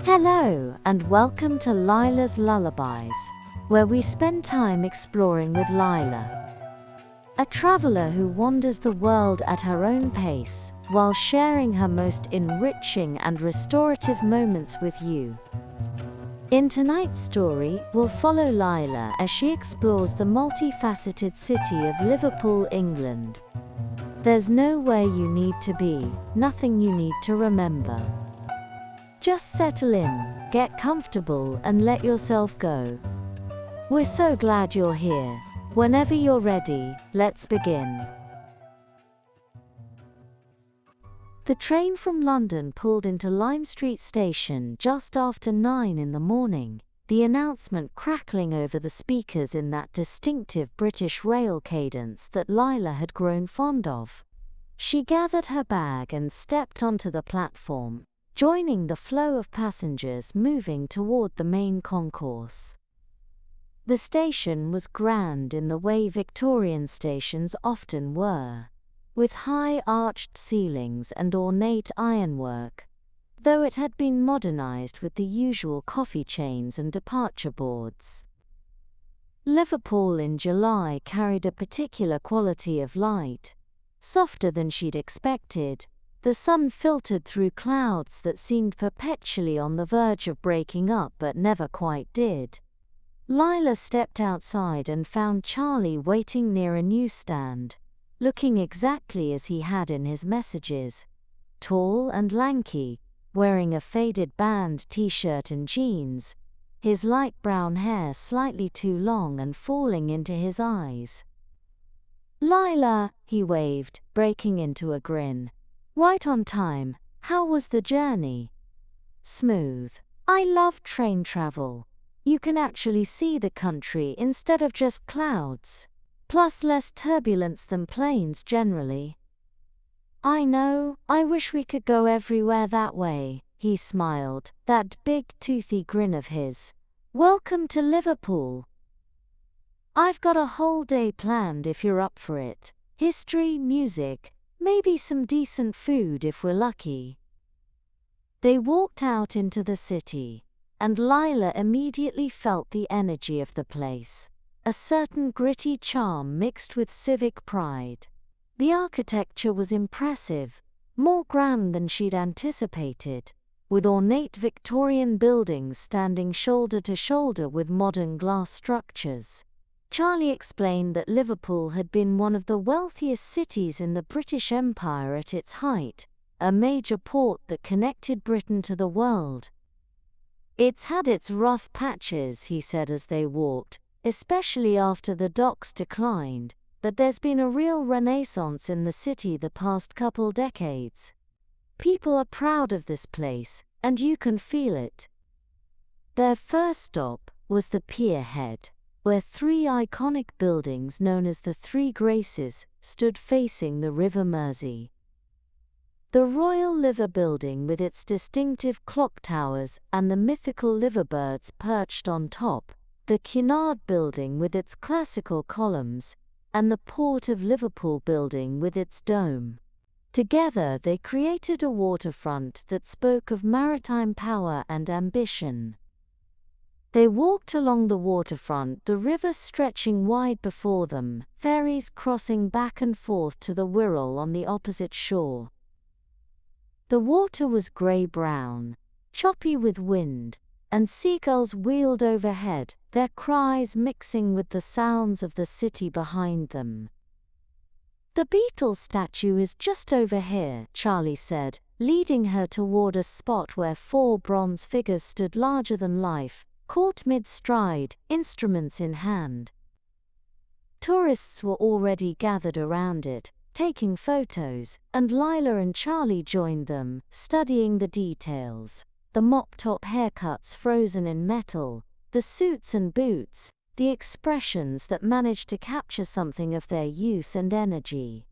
Hello, and welcome to Lyla's Lullabies, where we spend time exploring with Lyla, a traveler who wanders the world at her own pace, while sharing her most enriching and restorative moments with you. In tonight's story, we'll follow Lyla as she explores the multifaceted city of Liverpool, England. There's nowhere you need to be, nothing you need to remember. Just settle in, get comfortable, and let yourself go. We're so glad you're here. Whenever you're ready, let's begin. The train from London pulled into Lime Street Station just after 9 in the morning, the announcement crackling over the speakers in that distinctive British rail cadence that Lyla had grown fond of. She gathered her bag and stepped onto the platform, joining the flow of passengers moving toward the main concourse. The station was grand in the way Victorian stations often were, with high arched ceilings and ornate ironwork, though it had been modernized with the usual coffee chains and departure boards. Liverpool in July carried a particular quality of light, softer than she'd expected. The sun filtered through clouds that seemed perpetually on the verge of breaking up but never quite did. Lyla stepped outside and found Charlie waiting near a newsstand, looking exactly as he had in his messages. Tall and lanky, wearing a faded band t-shirt and jeans, his light brown hair slightly too long and falling into his eyes. "Lyla," he waved, breaking into a grin. "Right on time. How was the journey?" "Smooth. I love train travel. You can actually see the country instead of just clouds. Plus less turbulence than planes generally." "I know, I wish we could go everywhere that way," he smiled, that big toothy grin of his. "Welcome to Liverpool. I've got a whole day planned if you're up for it. History, music, maybe some decent food if we're lucky." They walked out into the city, and Lyla immediately felt the energy of the place, a certain gritty charm mixed with civic pride. The architecture was impressive, more grand than she'd anticipated, with ornate Victorian buildings standing shoulder to shoulder with modern glass structures. Charlie explained that Liverpool had been one of the wealthiest cities in the British Empire at its height, a major port that connected Britain to the world. "It's had its rough patches," he said as they walked, "especially after the docks declined, but there's been a real renaissance in the city the past couple decades. People are proud of this place, and you can feel it." Their first stop was the pier head, where three iconic buildings known as the Three Graces stood facing the River Mersey. The Royal Liver Building with its distinctive clock towers and the mythical liverbirds perched on top, the Cunard Building with its classical columns, and the Port of Liverpool Building with its dome. Together they created a waterfront that spoke of maritime power and ambition. They walked along the waterfront, the river stretching wide before them, ferries crossing back and forth to the Wirral on the opposite shore. The water was grey-brown, choppy with wind, and seagulls wheeled overhead, their cries mixing with the sounds of the city behind them. "The Beatles statue is just over here," Charlie said, leading her toward a spot where 4 bronze figures stood larger than life, caught mid-stride, instruments in hand. Tourists were already gathered around it, taking photos, and Lyla and Charlie joined them, studying the details. The mop-top haircuts frozen in metal, the suits and boots, the expressions that managed to capture something of their youth and energy.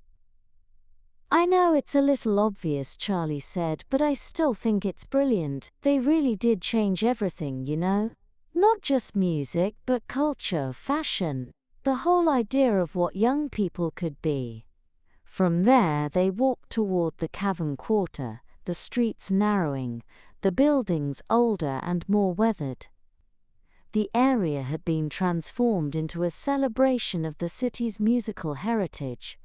"I know it's a little obvious," Charlie said, "but I still think it's brilliant. They really did change everything, you know? Not just music, but culture, fashion, the whole idea of what young people could be." From there they walked toward the Cavern Quarter, the streets narrowing, the buildings older and more weathered. The area had been transformed into a celebration of the city's musical heritage,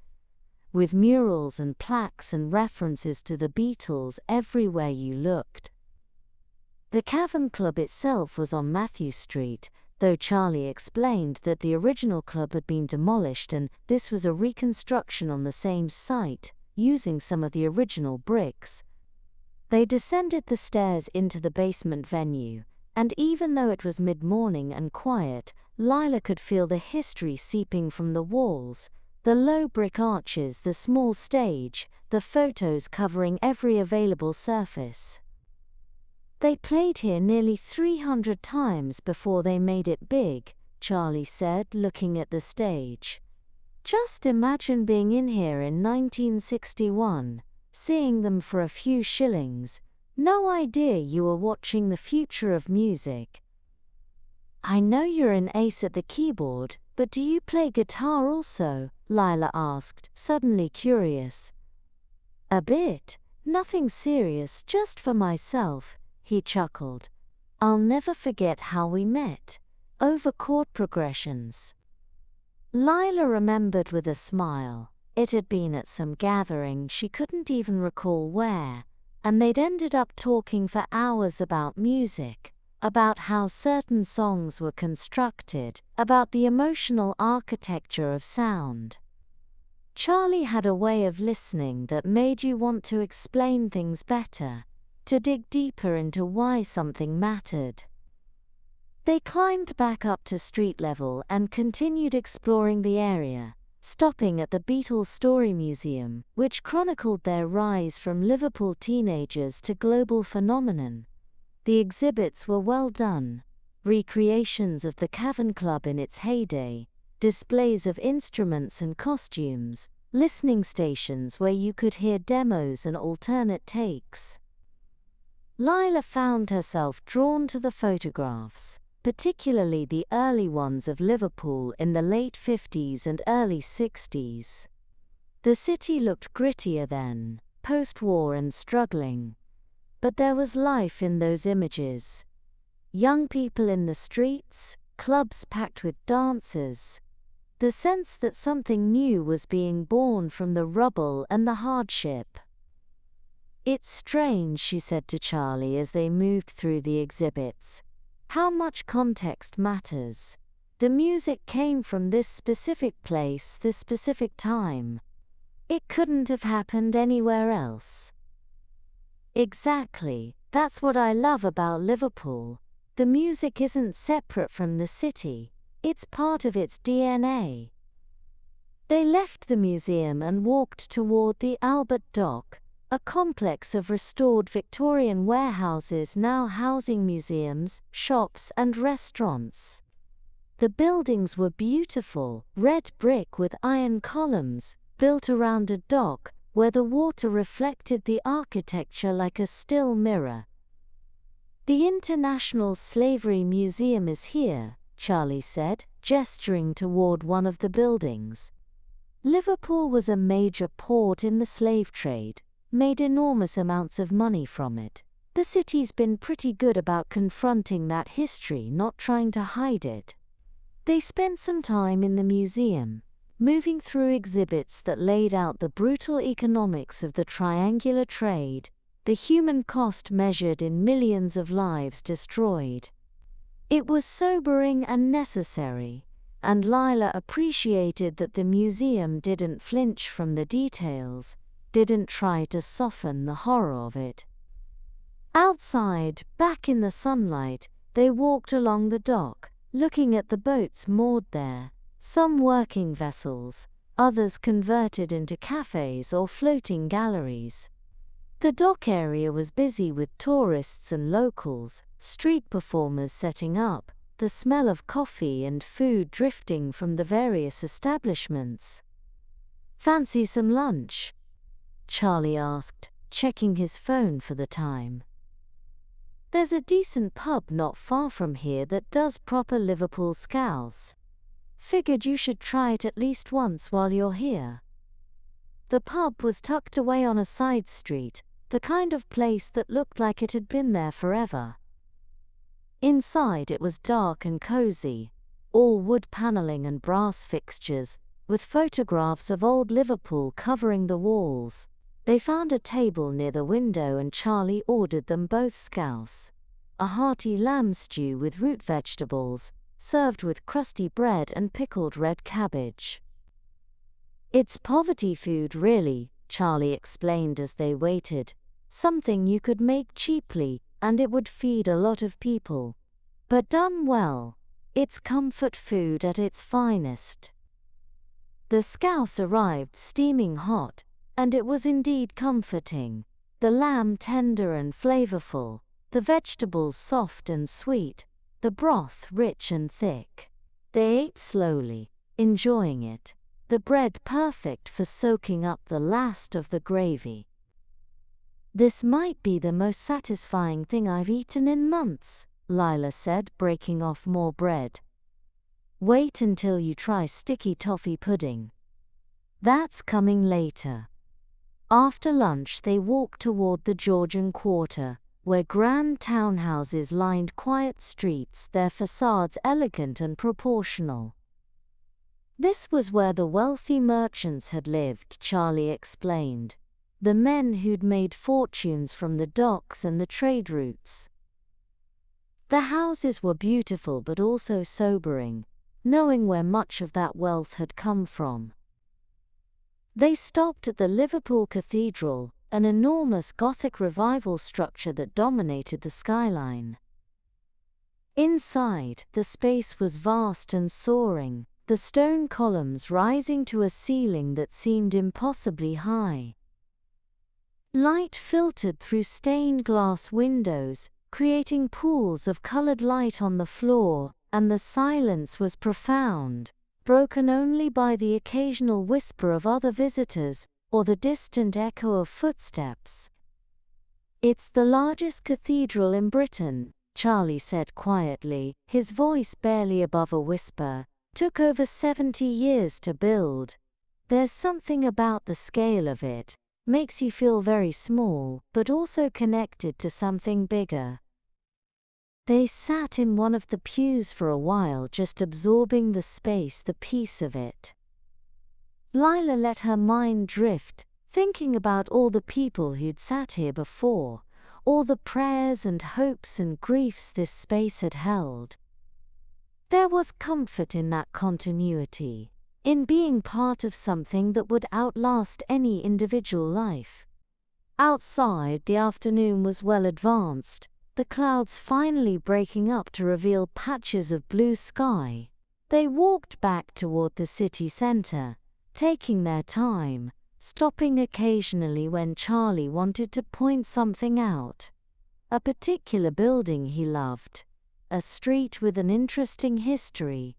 with murals and plaques and references to the Beatles everywhere you looked. The Cavern Club itself was on Matthew Street, though Charlie explained that the original club had been demolished and this was a reconstruction on the same site, using some of the original bricks. They descended the stairs into the basement venue, and even though it was mid-morning and quiet, Lyla could feel the history seeping from the walls, the low brick arches, the small stage, the photos covering every available surface. They played here nearly 300 times before they made it big, Charlie said, looking at the stage. Just imagine being in here in 1961, seeing them for a few shillings. No idea you were watching the future of music. I know you're an ace at the keyboard, but do you play guitar also? Lyla asked, suddenly curious. A bit. Nothing serious, just for myself, he chuckled. I'll never forget how we met. Over chord progressions. Lyla remembered with a smile. It had been at some gathering she couldn't even recall where, and they'd ended up talking for hours about music, about how certain songs were constructed, about the emotional architecture of sound. Charlie had a way of listening that made you want to explain things better, to dig deeper into why something mattered. They climbed back up to street level and continued exploring the area, stopping at the Beatles Story Museum, which chronicled their rise from Liverpool teenagers to global phenomenon. The exhibits were well done, recreations of the Cavern Club in its heyday, displays of instruments and costumes, listening stations where you could hear demos and alternate takes. Lyla found herself drawn to the photographs, particularly the early ones of Liverpool in the late 50s and early 60s. The city looked grittier then, post-war and struggling. But there was life in those images. Young people in the streets, clubs packed with dancers. The sense that something new was being born from the rubble and the hardship. It's strange, she said to Charlie as they moved through the exhibits. How much context matters. The music came from this specific place, this specific time. It couldn't have happened anywhere else. Exactly, that's what I love about Liverpool. The music isn't separate from the city, it's part of its DNA. They left the museum and walked toward the Albert Dock, a complex of restored Victorian warehouses now housing museums, shops and restaurants. The buildings were beautiful, red brick with iron columns, built around a dock, where the water reflected the architecture like a still mirror. The International Slavery Museum is here, Charlie said, gesturing toward one of the buildings. Liverpool was a major port in the slave trade, made enormous amounts of money from it. The city's been pretty good about confronting that history, not trying to hide it. They spent some time in the museum, moving through exhibits that laid out the brutal economics of the triangular trade, the human cost measured in millions of lives destroyed. It was sobering and necessary, and Lyla appreciated that the museum didn't flinch from the details, didn't try to soften the horror of it. Outside, back in the sunlight, they walked along the dock, looking at the boats moored there, some working vessels, others converted into cafes or floating galleries. The dock area was busy with tourists and locals, street performers setting up, the smell of coffee and food drifting from the various establishments. Fancy some lunch? Charlie asked, checking his phone for the time. There's a decent pub not far from here that does proper Liverpool scouse. Figured you should try it at least once while you're here. The pub was tucked away on a side street, the kind of place that looked like it had been there forever. Inside it was dark and cozy, all wood paneling and brass fixtures, with photographs of old Liverpool covering the walls. They found a table near the window and Charlie ordered them both scouse, a hearty lamb stew with root vegetables, served with crusty bread and pickled red cabbage. "It's poverty food really," Charlie explained as they waited, "something you could make cheaply, and it would feed a lot of people. But done well, it's comfort food at its finest." The scouse arrived steaming hot, and it was indeed comforting, the lamb tender and flavorful, the vegetables soft and sweet, the broth rich and thick. They ate slowly, enjoying it, the bread perfect for soaking up the last of the gravy. "This might be the most satisfying thing I've eaten in months," Lyla said, breaking off more bread. "Wait until you try sticky toffee pudding. That's coming later." After lunch they walked toward the Georgian Quarter, where grand townhouses lined quiet streets, their facades elegant and proportional. "This was where the wealthy merchants had lived," Charlie explained, "the men who'd made fortunes from the docks and the trade routes." The houses were beautiful but also sobering, knowing where much of that wealth had come from. They stopped at the Liverpool Cathedral, an enormous Gothic Revival structure that dominated the skyline. Inside, the space was vast and soaring, the stone columns rising to a ceiling that seemed impossibly high. Light filtered through stained glass windows, creating pools of colored light on the floor, and the silence was profound, broken only by the occasional whisper of other visitors, or the distant echo of footsteps. "It's the largest cathedral in Britain," Charlie said quietly, his voice barely above a whisper. "Took over 70 years to build. There's something about the scale of it, makes you feel very small, but also connected to something bigger." They sat in one of the pews for a while, just absorbing the space, the peace of it. Lyla let her mind drift, thinking about all the people who'd sat here before, all the prayers and hopes and griefs this space had held. There was comfort in that continuity, in being part of something that would outlast any individual life. Outside, the afternoon was well advanced, the clouds finally breaking up to reveal patches of blue sky. They walked back toward the city center, taking their time, stopping occasionally when Charlie wanted to point something out. A particular building he loved, a street with an interesting history,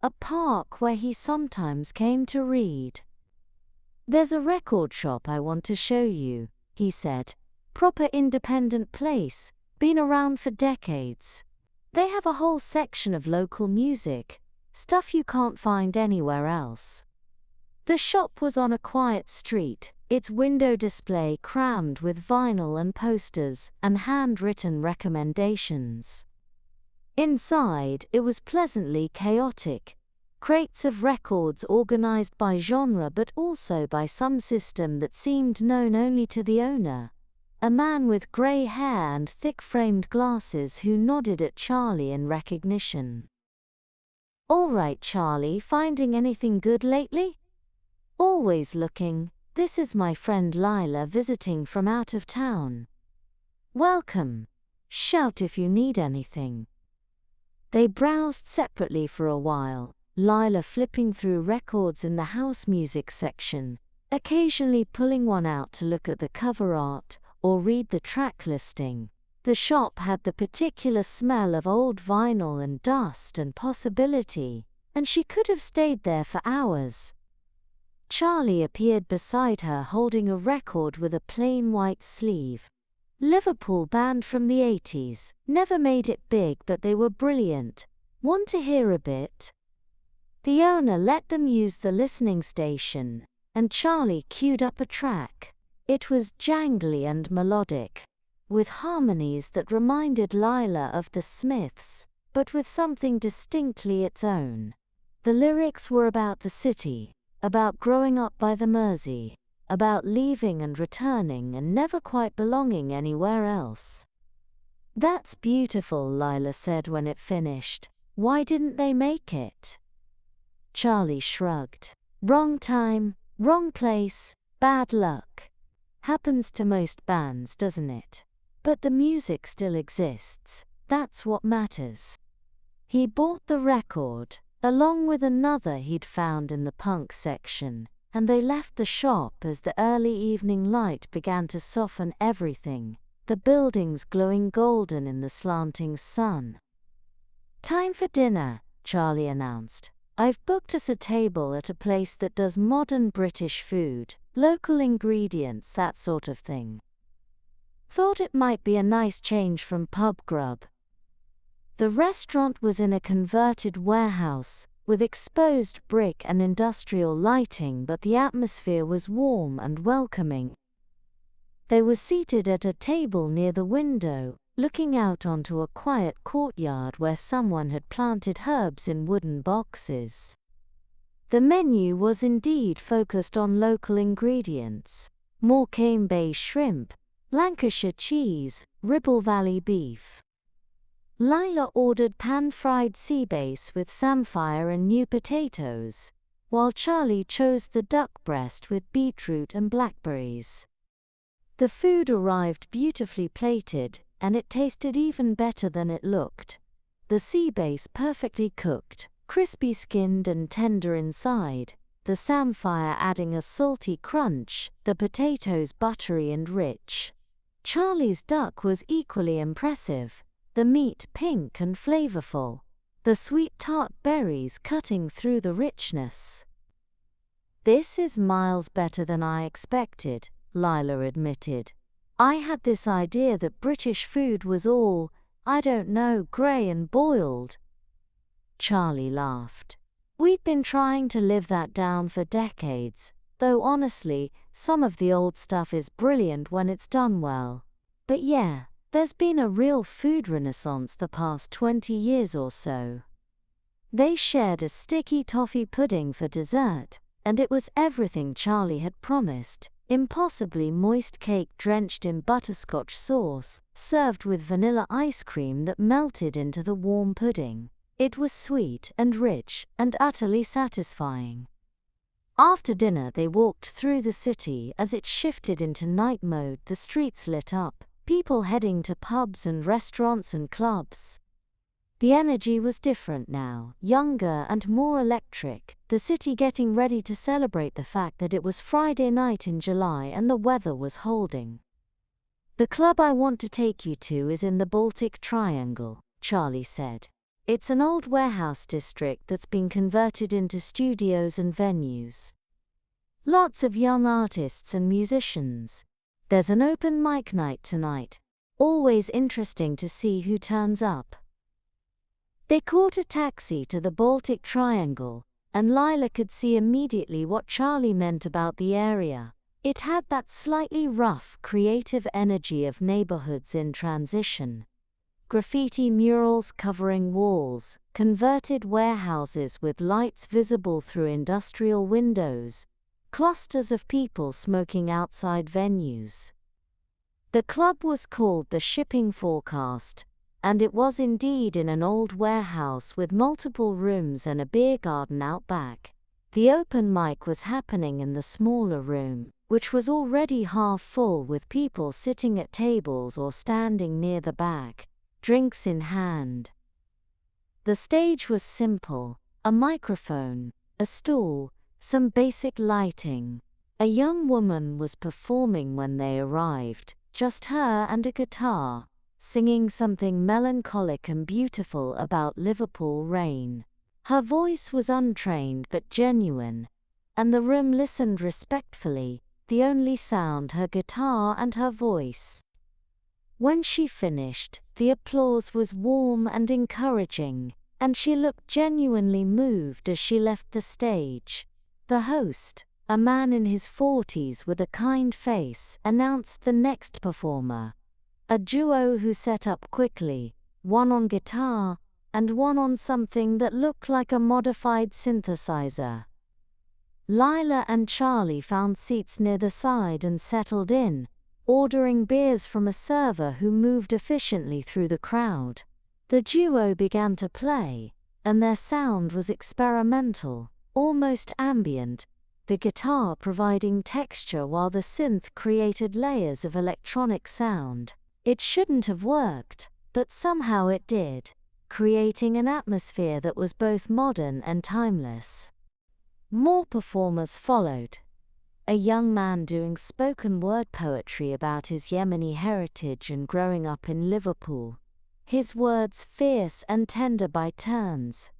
a park where he sometimes came to read. "There's a record shop I want to show you," he said. "Proper independent place, been around for decades. They have a whole section of local music, stuff you can't find anywhere else." The shop was on a quiet street, its window display crammed with vinyl and posters and handwritten recommendations. Inside, it was pleasantly chaotic. Crates of records organized by genre but also by some system that seemed known only to the owner. A man with grey hair and thick-framed glasses who nodded at Charlie in recognition. "All right, Charlie, finding anything good lately?" "Always looking. This is my friend Lyla visiting from out of town." "Welcome. Shout if you need anything." They browsed separately for a while, Lyla flipping through records in the house music section, occasionally pulling one out to look at the cover art or read the track listing. The shop had the particular smell of old vinyl and dust and possibility, and she could have stayed there for hours. Charlie appeared beside her holding a record with a plain white sleeve. Liverpool band from the 80s, never made it big but they were brilliant. Want to hear a bit? The owner let them use the listening station, and Charlie queued up a track. It was jangly and melodic, with harmonies that reminded Lyla of the Smiths, but with something distinctly its own. The lyrics were about the city, about growing up by the Mersey, about leaving and returning and never quite belonging anywhere else. "That's beautiful," Lyla said when it finished. "Why didn't they make it?" Charlie shrugged. "Wrong time, wrong place, bad luck. Happens to most bands, doesn't it? But the music still exists. That's what matters." He bought the record, along with another he'd found in the punk section, and they left the shop as the early evening light began to soften everything, the buildings glowing golden in the slanting sun. "Time for dinner," Charlie announced. "I've booked us a table at a place that does modern British food, local ingredients, that sort of thing. Thought it might be a nice change from pub grub." The restaurant was in a converted warehouse, with exposed brick and industrial lighting, but the atmosphere was warm and welcoming. They were seated at a table near the window, looking out onto a quiet courtyard where someone had planted herbs in wooden boxes. The menu was indeed focused on local ingredients: Morecambe Bay shrimp, Lancashire cheese, Ribble Valley beef. Lyla ordered pan-fried sea bass with samphire and new potatoes, while Charlie chose the duck breast with beetroot and blackberries. The food arrived beautifully plated, and it tasted even better than it looked. The sea bass perfectly cooked, crispy skinned and tender inside, the samphire adding a salty crunch, the potatoes buttery and rich. Charlie's duck was equally impressive, the meat pink and flavorful, the sweet tart berries cutting through the richness. "This is miles better than I expected," Lyla admitted. "I had this idea that British food was all, I don't know, grey and boiled." Charlie laughed. "We'd been trying to live that down for decades, though honestly, some of the old stuff is brilliant when it's done well. But yeah, there's been a real food renaissance the past 20 years or so." They shared a sticky toffee pudding for dessert, and it was everything Charlie had promised: impossibly moist cake drenched in butterscotch sauce, served with vanilla ice cream that melted into the warm pudding. It was sweet and rich and utterly satisfying. After dinner they walked through the city. As it shifted into night mode, the streets lit up, people heading to pubs and restaurants and clubs. The energy was different now, younger and more electric, the city getting ready to celebrate the fact that it was Friday night in July and the weather was holding. "The club I want to take you to is in the Baltic Triangle," Charlie said. "It's an old warehouse district that's been converted into studios and venues. Lots of young artists and musicians. There's an open mic night tonight. Always interesting to see who turns up." They caught a taxi to the Baltic Triangle, and Lyla could see immediately what Charlie meant about the area. It had that slightly rough, creative energy of neighborhoods in transition. Graffiti murals covering walls, converted warehouses with lights visible through industrial windows, clusters of people smoking outside venues. The club was called the Shipping Forecast, and it was indeed in an old warehouse with multiple rooms and a beer garden out back. The open mic was happening in the smaller room, which was already half full with people sitting at tables or standing near the back, drinks in hand. The stage was simple: a microphone, a stool, some basic lighting. A young woman was performing when they arrived, just her and a guitar, singing something melancholic and beautiful about Liverpool rain. Her voice was untrained but genuine, and the room listened respectfully, the only sound her guitar and her voice. When she finished, the applause was warm and encouraging, and she looked genuinely moved as she left the stage. The host, a man in his 40s with a kind face, announced the next performer. A duo who set up quickly, one on guitar, and one on something that looked like a modified synthesizer. Lyla and Charlie found seats near the side and settled in, ordering beers from a server who moved efficiently through the crowd. The duo began to play, and their sound was experimental, almost ambient, the guitar providing texture while the synth created layers of electronic sound. It shouldn't have worked, but somehow it did, creating an atmosphere that was both modern and timeless. More performers followed. A young man doing spoken word poetry about his Yemeni heritage and growing up in Liverpool, his words fierce and tender by turns.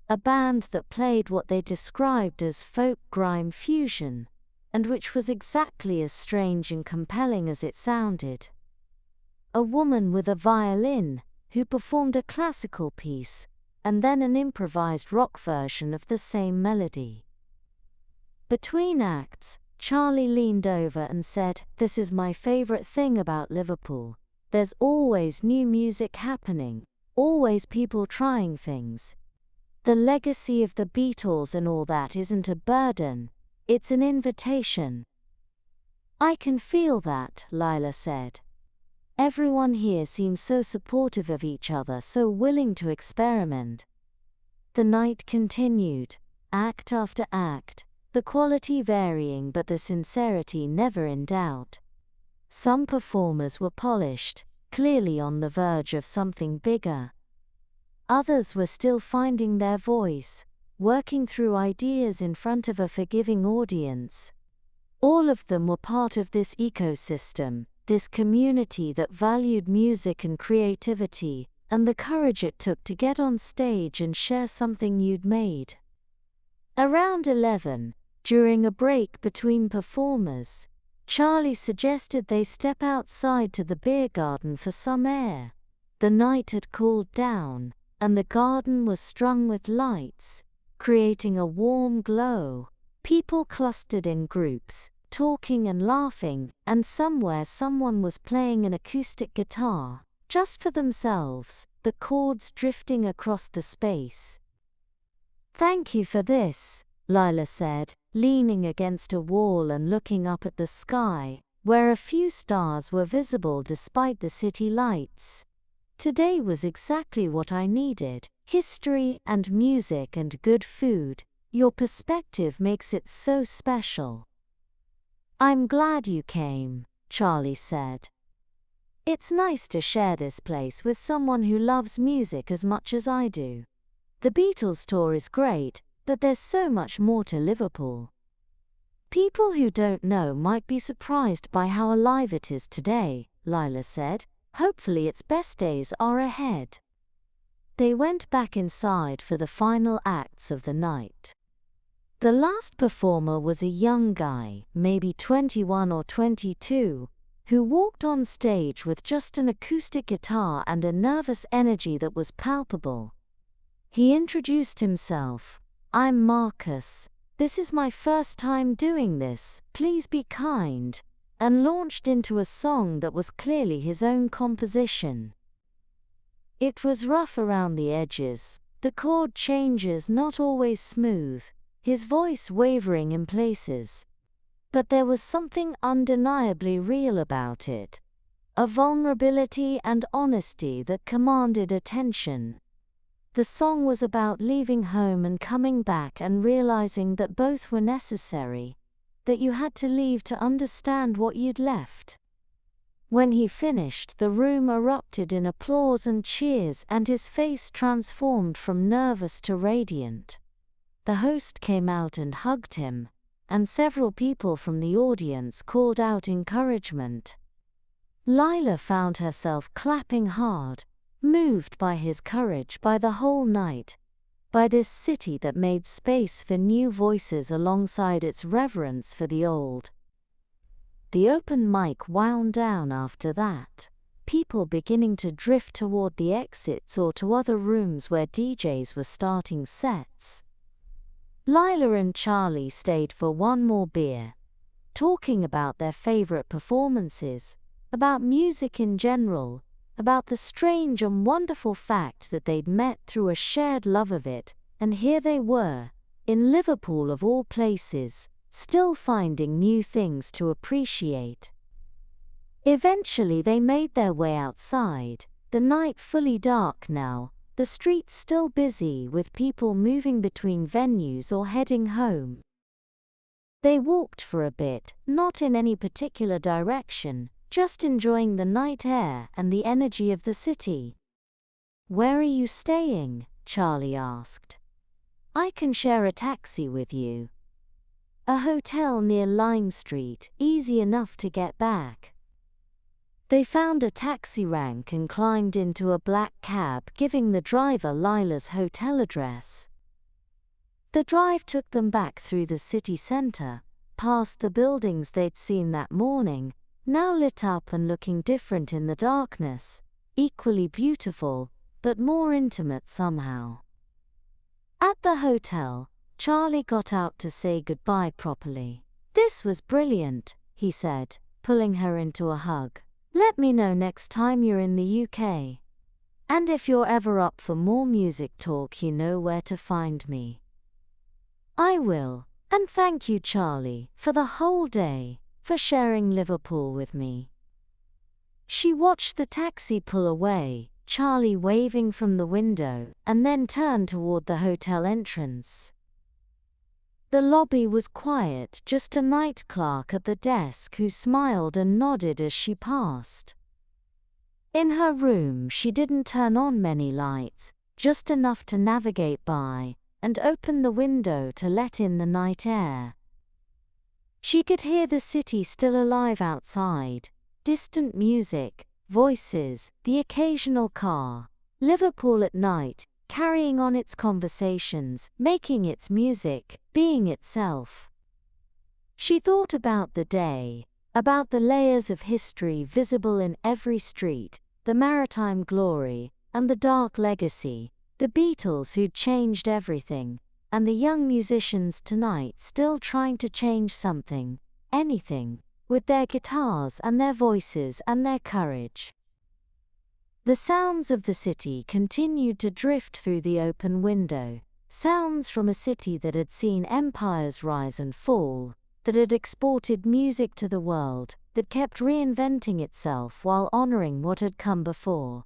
A band that played what they described as folk grime fusion, and which was exactly as strange and compelling as it sounded. A woman with a violin, who performed a classical piece, and then an improvised rock version of the same melody. Between acts, Charlie leaned over and said, "This is my favorite thing about Liverpool. There's always new music happening, always people trying things. The legacy of the Beatles and all that isn't a burden, it's an invitation." "I can feel that," Lyla said. "Everyone here seems so supportive of each other, so willing to experiment." The night continued, act after act, the quality varying but the sincerity never in doubt. Some performers were polished, clearly on the verge of something bigger. Others were still finding their voice, working through ideas in front of a forgiving audience. All of them were part of this ecosystem, this community that valued music and creativity, and the courage it took to get on stage and share something you'd made. Around 11, during a break between performers, Charlie suggested they step outside to the beer garden for some air. The night had cooled down, and the garden was strung with lights, creating a warm glow. People clustered in groups, talking and laughing, and somewhere someone was playing an acoustic guitar, just for themselves, the chords drifting across the space. "Thank you for this," Lyla said, leaning against a wall and looking up at the sky, where a few stars were visible despite the city lights. "Today was exactly what I needed, history and music and good food. Your perspective makes it so special." "I'm glad you came," Charlie said. "It's nice to share this place with someone who loves music as much as I do. The Beatles tour is great, but there's so much more to Liverpool. People who don't know might be surprised by how alive it is today," Lyla said. "Hopefully its best days are ahead." They went back inside for the final acts of the night. The last performer was a young guy, maybe 21 or 22, who walked on stage with just an acoustic guitar and a nervous energy that was palpable. He introduced himself. "I'm Marcus. This is my first time doing this, please be kind," and launched into a song that was clearly his own composition. It was rough around the edges, the chord changes not always smooth, his voice wavering in places. But there was something undeniably real about it, a vulnerability and honesty that commanded attention. The song was about leaving home and coming back and realizing that both were necessary, that you had to leave to understand what you'd left. When he finished, the room erupted in applause and cheers, and his face transformed from nervous to radiant. The host came out and hugged him, and several people from the audience called out encouragement. Lyla found herself clapping hard, moved by his courage, by the whole night, by this city that made space for new voices alongside its reverence for the old. The open mic wound down after that, people beginning to drift toward the exits or to other rooms where DJs were starting sets. Lyla and Charlie stayed for one more beer, talking about their favorite performances, about music in general, about the strange and wonderful fact that they'd met through a shared love of it, and here they were, in Liverpool of all places, still finding new things to appreciate. Eventually they made their way outside, the night fully dark now, the streets still busy with people moving between venues or heading home. They walked for a bit, not in any particular direction, just enjoying the night air and the energy of the city. "Where are you staying?" Charlie asked. "I can share a taxi with you." "A hotel near Lime Street, easy enough to get back." They found a taxi rank and climbed into a black cab, giving the driver Lila's hotel address. The drive took them back through the city center, past the buildings they'd seen that morning, now lit up and looking different in the darkness, equally beautiful, but more intimate somehow. At the hotel, Charlie got out to say goodbye properly. "This was brilliant," he said, pulling her into a hug. "Let me know next time you're in the UK. And if you're ever up for more music talk, you know where to find me." "I will, and thank you, Charlie, for the whole day, for sharing Liverpool with me." She watched the taxi pull away, Charlie waving from the window, and then turned toward the hotel entrance. The lobby was quiet, just a night clerk at the desk who smiled and nodded as she passed. In her room, she didn't turn on many lights, just enough to navigate by, and open the window to let in the night air. She could hear the city still alive outside, distant music, voices, the occasional car. Liverpool at night, carrying on its conversations, making its music, being itself. She thought about the day, about the layers of history visible in every street, the maritime glory, and the dark legacy, the Beatles who'd changed everything, and the young musicians tonight still trying to change something, anything, with their guitars and their voices and their courage. The sounds of the city continued to drift through the open window, sounds from a city that had seen empires rise and fall, that had exported music to the world, that kept reinventing itself while honoring what had come before.